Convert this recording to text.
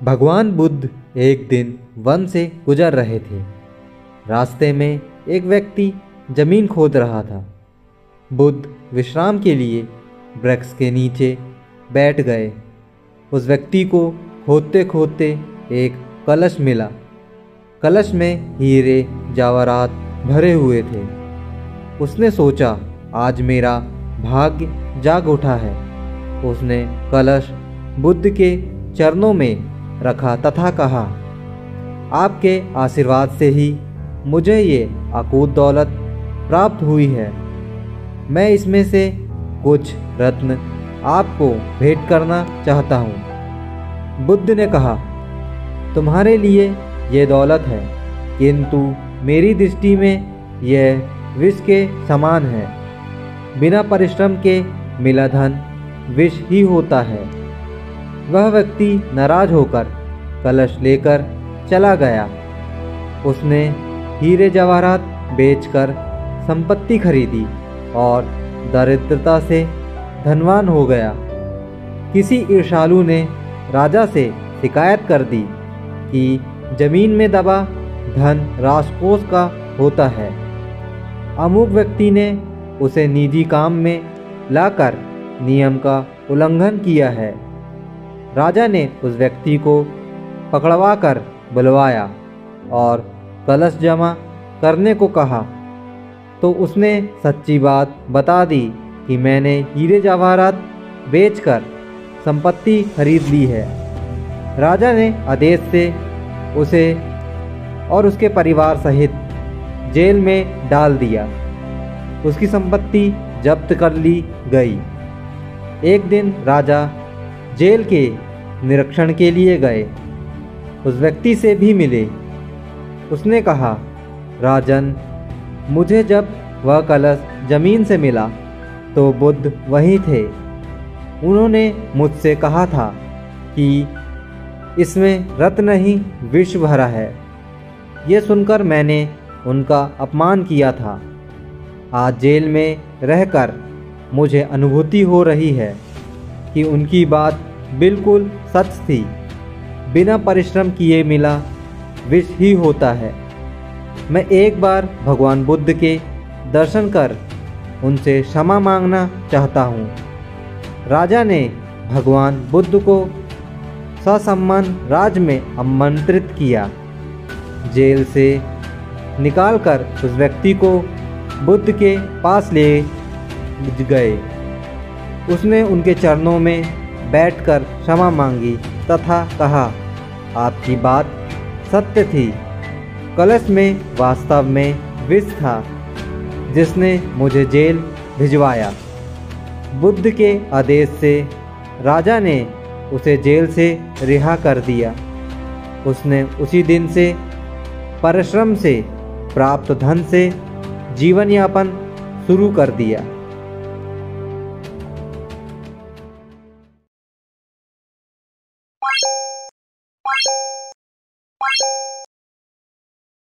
भगवान बुद्ध एक दिन वन से गुजर रहे थे। रास्ते में एक व्यक्ति जमीन खोद रहा था। बुद्ध विश्राम के लिए वृक्ष के नीचे बैठ गए। उस व्यक्ति को खोदते खोदते एक कलश मिला। कलश में हीरे जवाहरात भरे हुए थे। उसने सोचा, आज मेरा भाग्य जाग उठा है। उसने कलश बुद्ध के चरणों में रखा तथा कहा, आपके आशीर्वाद से ही मुझे ये अकूत दौलत प्राप्त हुई है। मैं इसमें से कुछ रत्न आपको भेंट करना चाहता हूँ। बुद्ध ने कहा, तुम्हारे लिए ये दौलत है, किंतु मेरी दृष्टि में यह विष के समान है। बिना परिश्रम के मिला धन विष ही होता है। वह व्यक्ति नाराज होकर कलश लेकर चला गया। उसने हीरे जवाहरात बेचकर संपत्ति खरीदी और दरिद्रता से धनवान हो गया। किसी ईर्ष्यालु ने राजा से शिकायत कर दी कि जमीन में दबा धन राजकोष का होता है। अमुक व्यक्ति ने उसे निजी काम में लाकर नियम का उल्लंघन किया है। राजा ने उस व्यक्ति को पकड़वाकर बुलवाया और कलश जमा करने को कहा, तो उसने सच्ची बात बता दी कि मैंने हीरे जवाहरात बेचकर संपत्ति खरीद ली है। राजा ने आदेश से उसे और उसके परिवार सहित जेल में डाल दिया। उसकी संपत्ति जब्त कर ली गई। एक दिन राजा जेल के निरीक्षण के लिए गए। उस व्यक्ति से भी मिले। उसने कहा, राजन, मुझे जब वह कलश जमीन से मिला तो बुद्ध वहीं थे। उन्होंने मुझसे कहा था कि इसमें रत्न ही विष भरा है। ये सुनकर मैंने उनका अपमान किया था। आज जेल में रहकर मुझे अनुभूति हो रही है कि उनकी बात बिल्कुल सच थी। बिना परिश्रम किए मिला विष ही होता है। मैं एक बार भगवान बुद्ध के दर्शन कर उनसे क्षमा मांगना चाहता हूँ। राजा ने भगवान बुद्ध को ससम्मान राज में आमंत्रित किया। जेल से निकालकर उस व्यक्ति को बुद्ध के पास ले गए। उसने उनके चरणों में बैठकर क्षमा मांगी तथा कहा, आपकी बात सत्य थी। कलश में वास्तव में विष था जिसने मुझे जेल भिजवाया। बुद्ध के आदेश से राजा ने उसे जेल से रिहा कर दिया। उसने उसी दिन से परिश्रम से प्राप्त धन से जीवन यापन शुरू कर दिया।